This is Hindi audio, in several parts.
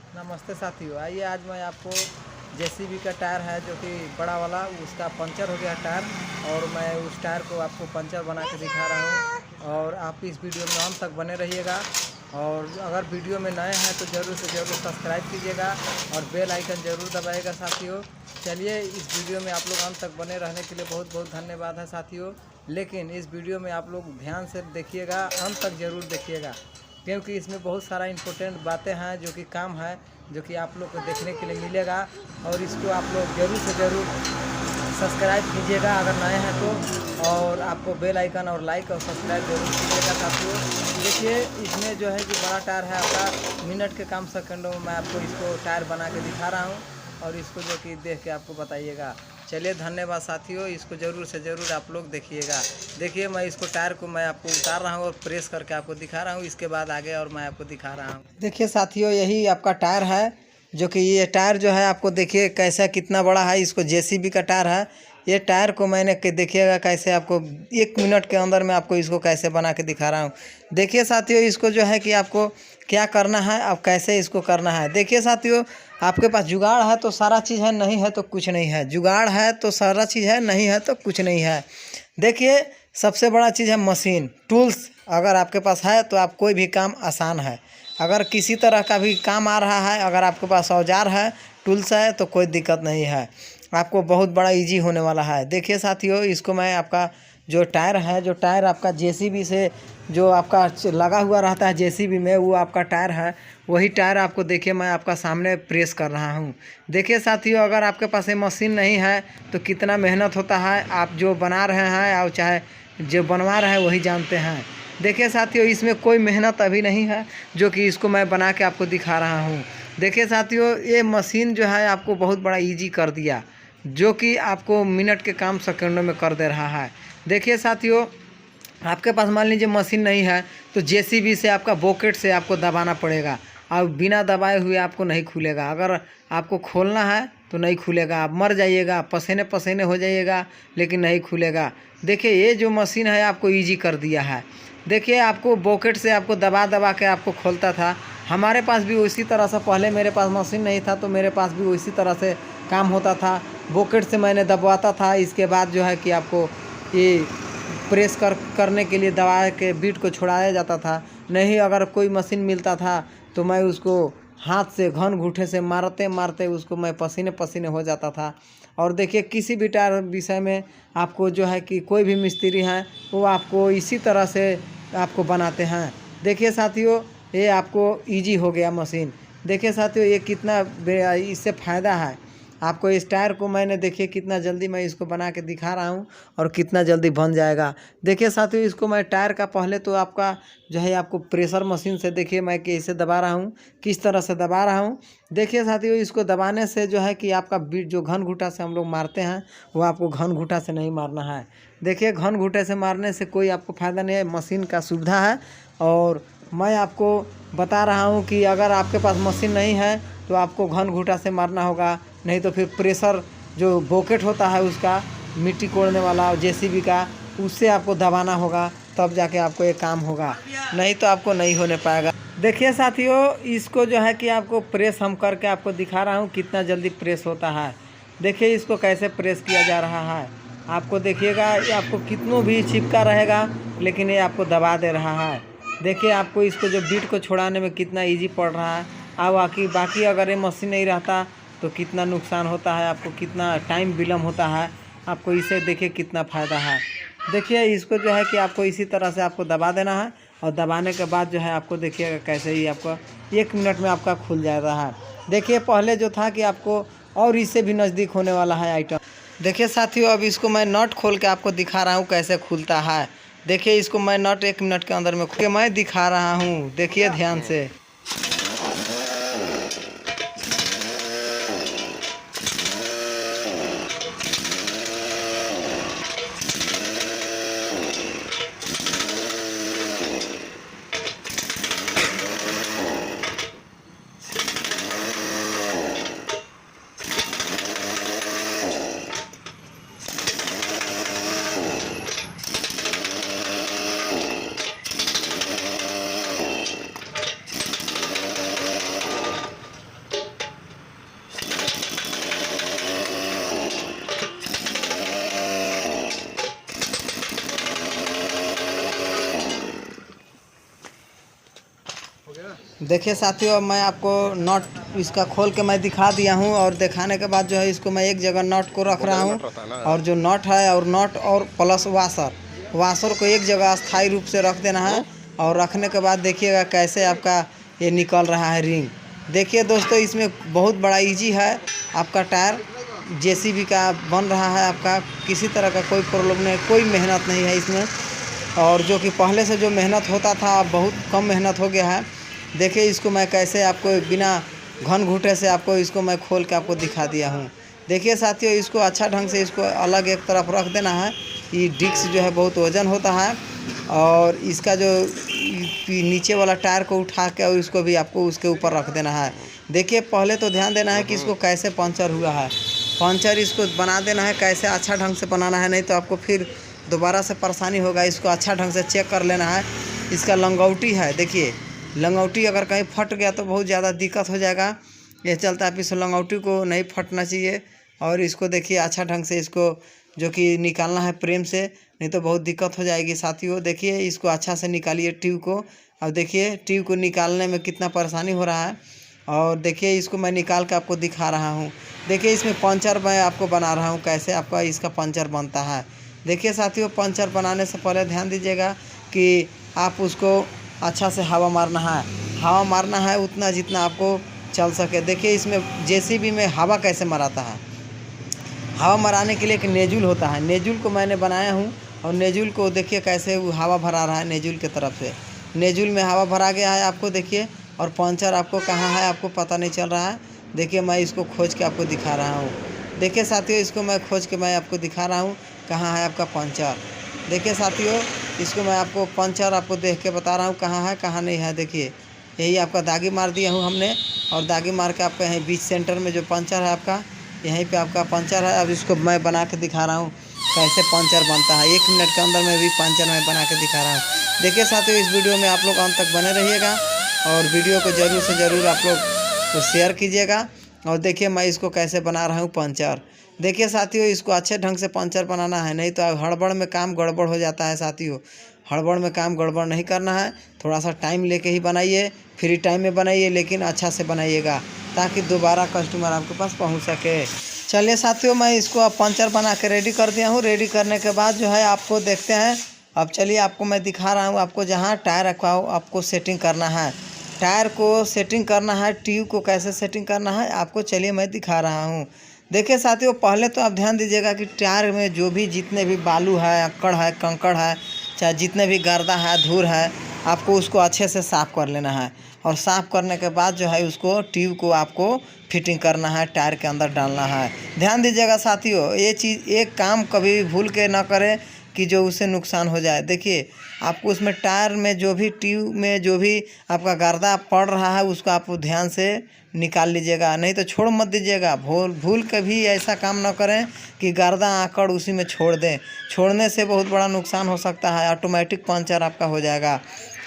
नमस्ते साथियों, आइए आज मैं आपको जेसीबी का टायर है जो कि बड़ा वाला, उसका पंचर हो गया टायर, और मैं उस टायर को आपको पंचर बना के दिखा रहा हूँ। और आप इस वीडियो में अंत तक बने रहिएगा। और अगर वीडियो में नए हैं तो ज़रूर से ज़रूर सब्सक्राइब कीजिएगा और बेल आइकन ज़रूर दबाइएगा साथियों। चलिए, इस वीडियो में आप लोग अंत तक बने रहने के लिए बहुत बहुत धन्यवाद है साथियों। लेकिन इस वीडियो में आप लोग ध्यान से देखिएगा, अंत तक ज़रूर देखिएगा, क्योंकि इसमें बहुत सारा इम्पोर्टेंट बातें हैं जो कि काम है, जो कि आप लोग को देखने के लिए मिलेगा। और इसको आप लोग ज़रूर से ज़रूर सब्सक्राइब कीजिएगा अगर नए हैं तो, और आपको बेल आइकन और लाइक और सब्सक्राइब जरूर कीजिएगा साथियों। देखिए, इसमें जो है कि बड़ा टायर है आपका, मिनट के कम सेकंडों में मैं आपको इसको टायर बना के दिखा रहा हूँ, और इसको जो कि देख के आपको बताइएगा। चलिए, धन्यवाद साथियों, इसको ज़रूर से ज़रूर आप लोग देखिएगा। देखिए, मैं इसको टायर को मैं आपको उतार रहा हूँ और प्रेस करके आपको दिखा रहा हूँ, इसके बाद आगे और मैं आपको दिखा रहा हूँ। देखिए साथियों, यही आपका टायर है, जो कि ये टायर जो है आपको देखिए कैसा कितना बड़ा है। इसको जेसीबी का टायर है। ये टायर को मैंने देखिएगा कैसे आपको 1 मिनट के अंदर में आपको इसको कैसे बना के दिखा रहा हूँ। देखिए साथियों, इसको जो है कि आपको क्या करना है, अब कैसे इसको करना है। देखिए साथियों, आपके पास जुगाड़ है तो सारा चीज़ है, नहीं है तो कुछ नहीं है। जुगाड़ है तो सारा चीज़ है, नहीं है तो कुछ नहीं है। देखिए, सबसे बड़ा चीज़ है मशीन, टूल्स। अगर आपके पास है तो आप कोई भी काम आसान है। अगर किसी तरह का भी काम आ रहा है, अगर आपके पास औजार है, टूल्स है, तो कोई दिक्कत नहीं है, आपको बहुत बड़ा इजी होने वाला है। देखिए साथियों, इसको मैं आपका जो टायर है, जो टायर आपका जेसीबी से जो आपका लगा हुआ रहता है जेसीबी में, वो आपका टायर है। वही टायर आपको देखिए मैं आपका सामने प्रेस कर रहा हूँ। देखिए साथियों, अगर आपके पास ये मशीन नहीं है तो कितना मेहनत होता है। आप जो बना रहे हैं और चाहे जो बनवा रहे हैं वही जानते हैं। देखिए साथियों, इसमें कोई मेहनत अभी नहीं है, जो कि इसको मैं बना के आपको दिखा रहा हूँ। देखिए साथियों, ये मशीन जो है आपको बहुत बड़ा इजी कर दिया, जो कि आपको मिनट के काम सेकंडों में कर दे रहा है। देखिए साथियों, आपके पास मान लीजिए मशीन नहीं है तो जेसीबी से आपका बॉकेट से आपको दबाना पड़ेगा, और बिना दबाए हुए आपको नहीं खुलेगा। अगर आपको खोलना है तो नहीं खुलेगा, आप मर जाइएगा, पसीने पसीने हो जाइएगा, लेकिन नहीं खुलेगा। देखिए, ये जो मशीन है आपको इजी कर दिया है। देखिए, आपको बॉकेट से आपको दबा दबा के आपको खोलता था। हमारे पास भी उसी तरह से, पहले मेरे पास मशीन नहीं था तो मेरे पास भी उसी तरह से काम होता था। बॉकेट से मैंने दबवाता था, इसके बाद जो है कि आपको ये प्रेस करने के लिए दबा के बीट को छुड़ाया जाता था। नहीं, अगर कोई मशीन मिलता था तो मैं उसको हाथ से घन घूंटे से मारते मारते उसको मैं पसीने पसीने हो जाता था। और देखिए, किसी भी टायर विषय में आपको जो है कि कोई भी मिस्त्री हैं वो आपको इसी तरह से आपको बनाते हैं। देखिए साथियों, ये आपको इजी हो गया मशीन। देखिए साथियों, ये कितना इससे फ़ायदा है आपको। इस टायर को मैंने देखिए कितना जल्दी मैं इसको बना के दिखा रहा हूँ, और कितना जल्दी बन जाएगा। देखिए साथियों, इसको मैं टायर का पहले तो आपका जो है आपको प्रेशर मशीन से देखिए मैं कैसे दबा रहा हूँ, किस तरह से दबा रहा हूँ। देखिए साथियों, इसको दबाने से जो है कि आपका बीट जो घन घूंटा से हम लोग मारते हैं, वो आपको घन घूंटा से नहीं मारना है। देखिए, घन घूंटे से मारने से कोई आपको फ़ायदा नहीं है। मशीन का सुविधा है, और मैं आपको बता रहा हूँ कि अगर आपके पास मशीन नहीं है तो आपको घन घूंटा से मारना होगा, नहीं तो फिर प्रेशर जो बॉकेट होता है उसका, मिट्टी कोड़ने वाला जेसीबी का, उससे आपको दबाना होगा, तब जाके आपको ये काम होगा, नहीं तो आपको नहीं होने पाएगा। देखिए साथियों, इसको जो है कि आपको प्रेस हम करके आपको दिखा रहा हूँ कितना जल्दी प्रेस होता है। देखिए, इसको कैसे प्रेस किया जा रहा है, आपको देखिएगा, ये आपको कितनों भी चिपका रहेगा लेकिन ये आपको दबा दे रहा है। देखिए, आपको इसको जो बीट को छुड़ाने में कितना इजी पड़ रहा है। अब बाकी अगर ये मशीन नहीं रहता तो कितना नुकसान होता है, आपको कितना टाइम विलम्ब होता है। आपको इसे देखिए कितना फ़ायदा है। देखिए, इसको जो है कि आपको इसी तरह से आपको दबा देना है, और दबाने के बाद जो है आपको देखिएगा कैसे ही आपको 1 मिनट में आपका खुल जाता है। देखिए, पहले जो था कि आपको और इससे भी नज़दीक होने वाला है आइटम। देखिए साथियों, अब इसको मैं नट खोल के आपको दिखा रहा हूँ कैसे खुलता है। देखिए, इसको मैं नट 1 मिनट के अंदर में खोल के मैं दिखा रहा हूँ, देखिए ध्यान से। देखिए साथियों, अब मैं आपको नट इसका खोल के मैं दिखा दिया हूँ और दिखाने के बाद जो है इसको मैं एक जगह नट को रख रहा हूँ और जो नट है और नट और प्लस वाशर को एक जगह स्थायी रूप से रख देना है। और रखने के बाद देखिएगा कैसे आपका ये निकल रहा है रिंग। देखिए दोस्तों, इसमें बहुत बड़ा इजी है। आपका टायर जेसीबी का बन रहा है, आपका किसी तरह का कोई प्रॉब्लम नहीं, कोई मेहनत नहीं है इसमें। और जो कि पहले से जो मेहनत होता था अब बहुत कम मेहनत हो गया है। देखिए इसको मैं कैसे आपको बिना घन घूंटे से आपको इसको मैं खोल के आपको दिखा दिया हूँ। देखिए साथियों, इसको अच्छा ढंग से इसको अलग एक तरफ रख देना है। ये डिस्क जो है बहुत वज़न होता है और इसका जो नीचे वाला टायर को उठा के और इसको भी आपको उसके ऊपर रख देना है। देखिए पहले तो ध्यान देना है कि इसको कैसे पंचर हुआ है। पंचर इसको बना देना है, कैसे अच्छा ढंग से बनाना है, नहीं तो आपको फिर दोबारा से परेशानी होगा। इसको अच्छा ढंग से चेक कर लेना है। इसका लंगौटी है, देखिए लंगौटी अगर कहीं फट गया तो बहुत ज़्यादा दिक्कत हो जाएगा। ये चलता है इस लंगौटी को नहीं फटना चाहिए। और इसको देखिए अच्छा ढंग से इसको जो कि निकालना है प्रेम से, नहीं तो बहुत दिक्कत हो जाएगी साथियों। देखिए इसको अच्छा से निकालिए ट्यूब को। अब देखिए ट्यूब को निकालने में कितना परेशानी हो रहा है। और देखिए इसको मैं निकाल के आपको दिखा रहा हूँ। देखिए इसमें पंचर मैं आपको बना रहा हूँ, कैसे आपका इसका पंचर बनता है। देखिए साथियों, पंचर बनाने से पहले ध्यान दीजिएगा कि आप उसको अच्छा से हवा मारना है। हवा मारना है उतना जितना आपको चल सके। देखिए इसमें जेसीबी में हवा कैसे मराता है। हवा मराने के लिए एक नेजुल होता है, नेजुल को मैंने बनाया हूँ और नेजुल को देखिए कैसे वो हवा भरा रहा है नेजुल की तरफ से। नेजुल में हवा भरा गया है आपको देखिए। और पंचर आपको कहाँ है आपको पता नहीं चल रहा है। देखिए मैं इसको खोज के आपको दिखा रहा हूँ। देखिए साथियों, इसको मैं खोज के मैं आपको दिखा रहा हूँ कहाँ है आपका पंचर। देखिए साथियों, इसको मैं आपको पंचर आपको देख के बता रहा हूँ कहाँ है कहाँ नहीं है। देखिए यही आपका दागी मार दिया हूँ हमने और दागी मार के आपका यहीं बीच सेंटर में जो पंचर है आपका, यहीं पे आपका पंचर है। अब इसको मैं बना के दिखा रहा हूँ कैसे पंचर बनता है। 1 मिनट के अंदर में भी पंचर मैं बना के दिखा रहा हूँ। देखिए साथियों, इस वीडियो में आप लोग अंत तक बने रहिएगा और वीडियो को ज़रूर से ज़रूर आप लोग तो शेयर कीजिएगा। और देखिए मैं इसको कैसे बना रहा हूँ पंचर। देखिए साथियों, इसको अच्छे ढंग से पंचर बनाना है, नहीं तो हड़बड़ में काम गड़बड़ हो जाता है साथियों। हड़बड़ में काम गड़बड़ नहीं करना है, थोड़ा सा टाइम लेके ही बनाइए, फ्री टाइम में बनाइए, लेकिन अच्छा से बनाइएगा ताकि दोबारा कस्टमर आपके पास पहुंच सके। चलिए साथियों, मैं इसको अब पंचर बना के रेडी कर दिया हूँ। रेडी करने के बाद जो है आपको देखते हैं। अब चलिए आपको मैं दिखा रहा हूँ, आपको जहाँ टायर रखा हो आपको सेटिंग करना है। टायर को सेटिंग करना है, ट्यूब को कैसे सेटिंग करना है आपको चलिए मैं दिखा रहा हूँ। देखिए साथियों, पहले तो आप ध्यान दीजिएगा कि टायर में जो भी जितने भी बालू है, अक्कड़ है, कंकड़ है, चाहे जितने भी गर्दा है, धूल है, आपको उसको अच्छे से साफ़ कर लेना है। और साफ़ करने के बाद जो है उसको ट्यूब को आपको फिटिंग करना है, टायर के अंदर डालना है। ध्यान दीजिएगा साथियों, ये चीज़ एक काम कभी भी भूल के ना करें कि जो उससे नुकसान हो जाए। देखिए आपको उसमें टायर में जो भी ट्यूब में जो भी आपका गर्दा पड़ रहा है उसको आप ध्यान से निकाल लीजिएगा, नहीं तो छोड़ मत दीजिएगा। भूल कभी ऐसा काम ना करें कि गर्दा आकड़ उसी में छोड़ दें। छोड़ने से बहुत बड़ा नुकसान हो सकता है, ऑटोमेटिक पंचर आपका हो जाएगा।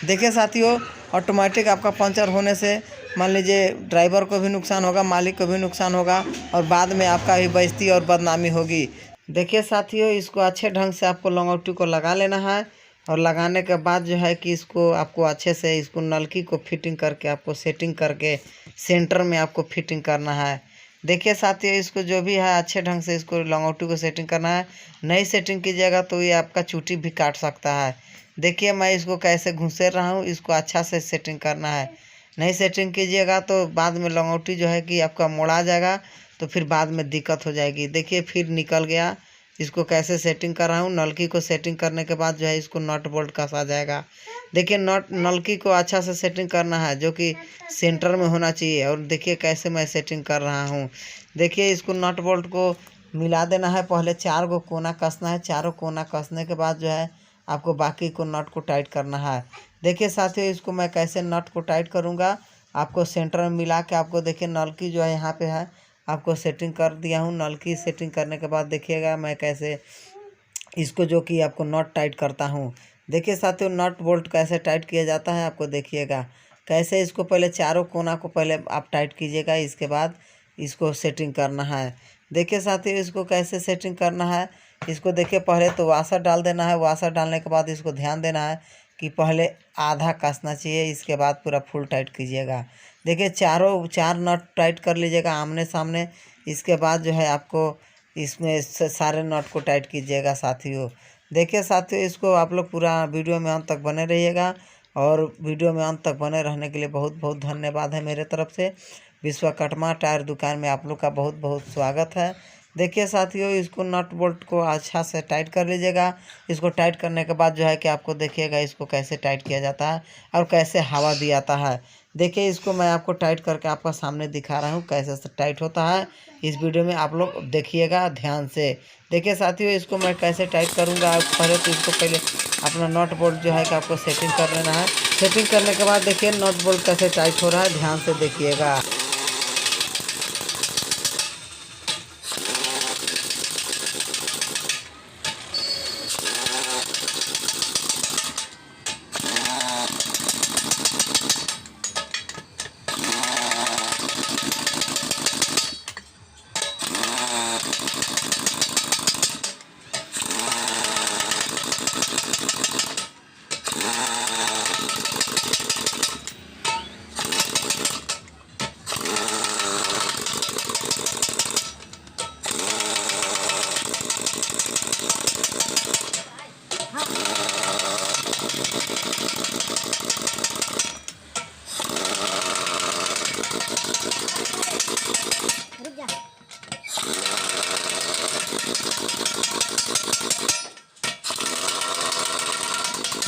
देखिए साथियों, ऑटोमेटिक आपका पंचर होने से मान लीजिए ड्राइवर को भी नुकसान होगा, मालिक को भी नुकसान होगा और बाद में आपका भी बेइज्जती और बदनामी होगी। देखिए साथियों, इसको अच्छे ढंग से आपको लंगोटी को लगा लेना है और लगाने के बाद जो है कि इसको आपको अच्छे से इसको नलकी को फिटिंग करके आपको सेटिंग करके सेंटर में आपको फिटिंग करना है। देखिए साथियों, इसको जो भी है अच्छे ढंग से इसको लंगोटी को सेटिंग करना है। नहीं सेटिंग कीजिएगा तो ये आपका चूटी भी काट सकता है। देखिए मैं इसको कैसे घुसेर रहा हूँ, इसको अच्छा से सेटिंग करना है। नहीं सेटिंग कीजिएगा तो बाद में लंगोटी जो है कि आपका मोड़ा जाएगा, तो फिर बाद में दिक्कत हो जाएगी। देखिए फिर निकल गया। इसको कैसे सेटिंग कर रहा हूँ, नलकी को सेटिंग करने के बाद जो है इसको नट बोल्ट कसा जाएगा। देखिए नलकी को अच्छा से सेटिंग करना है जो कि सेंटर में होना चाहिए। और देखिए कैसे मैं सेटिंग कर रहा हूँ। देखिए इसको नट बोल्ट को मिला देना है, पहले 4 गो कोना कसना है। चारों कोना कसने के बाद जो है आपको बाकी को नट को टाइट करना है। देखिए साथियों, इसको मैं कैसे नट को टाइट करूँगा आपको सेंटर में मिला के आपको देखिए नलकी जो है यहाँ पे है, आपको सेटिंग कर दिया हूँ। नलकी सेटिंग करने के बाद देखिएगा मैं कैसे इसको जो कि आपको नट टाइट करता हूँ। देखिए साथियों, नट बोल्ट कैसे टाइट किया जाता है आपको देखिएगा कैसे। इसको पहले चारों कोना को पहले आप टाइट कीजिएगा, इसके बाद इसको सेटिंग करना है। देखिए साथियों, इसको कैसे सेटिंग करना है, इसको देखिए पहले तो वाशर डाल देना है। वाशर डालने के बाद इसको ध्यान देना है कि पहले आधा कसना चाहिए, इसके बाद पूरा फुल टाइट कीजिएगा। देखिए चार नट टाइट कर लीजिएगा आमने सामने। इसके बाद जो है आपको इसमें सारे नट को टाइट कीजिएगा साथियों। देखिए साथियों, इसको आप लोग पूरा वीडियो में अंत तक बने रहिएगा, और वीडियो में अंत तक बने रहने के लिए बहुत बहुत धन्यवाद है मेरे तरफ से। विश्वकर्मा टायर दुकान में आप लोग का बहुत बहुत स्वागत है। देखिए साथियों, इसको नट बोल्ट को अच्छा से टाइट कर लीजिएगा। इसको टाइट करने के बाद जो है कि आपको देखिएगा इसको कैसे टाइट किया जाता है और कैसे हवा दिया जाता है। देखिए इसको मैं आपको टाइट करके आपका सामने दिखा रहा हूँ कैसे टाइट होता है। इस वीडियो में आप लोग देखिएगा ध्यान से। देखिए साथियों, इसको मैं कैसे टाइट करूँगा। पहले तो इसको पहले अपना नट बोल्ट जो है कि आपको सेटिंग कर लेना है। सेटिंग करने के बाद देखिए नट बोल्ट कैसे टाइट हो रहा है, ध्यान से देखिएगा।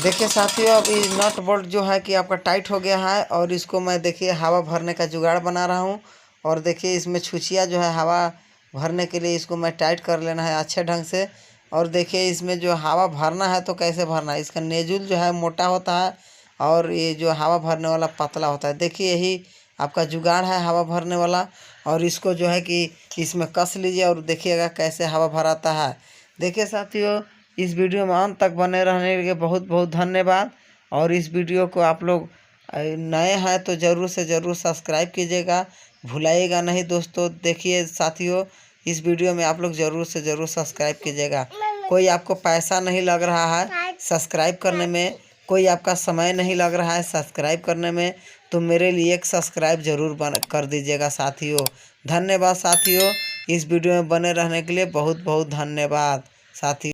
देखिए साथियों, अब ये नट बोल्ट जो है कि आपका टाइट हो गया है, और इसको मैं देखिए हवा भरने का जुगाड़ बना रहा हूँ। और देखिए इसमें छुचिया जो है हवा भरने के लिए इसको मैं टाइट कर लेना है अच्छे ढंग से। और देखिए इसमें जो हवा भरना है तो कैसे भरना है, इसका नेजुल जो है मोटा होता है और ये जो हवा भरने वाला पतला होता है। देखिए यही आपका जुगाड़ है हवा भरने वाला। और इसको जो है कि इसमें कस लीजिए और देखिएगा कैसे हवा भराता है। देखिए साथियों, इस वीडियो में अंत तक बने रहने के लिए बहुत बहुत धन्यवाद। और इस वीडियो को आप लोग नए हैं तो ज़रूर से ज़रूर सब्सक्राइब कीजिएगा, भुलाइएगा नहीं दोस्तों। देखिए साथियों, इस वीडियो में आप लोग ज़रूर से ज़रूर सब्सक्राइब कीजिएगा। कोई आपको पैसा नहीं लग रहा है सब्सक्राइब करने में, कोई आपका समय नहीं लग रहा है सब्सक्राइब करने में, तो मेरे लिए एक सब्सक्राइब ज़रूर कर दीजिएगा साथियों। धन्यवाद साथियों, इस वीडियो में बने रहने के लिए बहुत बहुत धन्यवाद साथियों।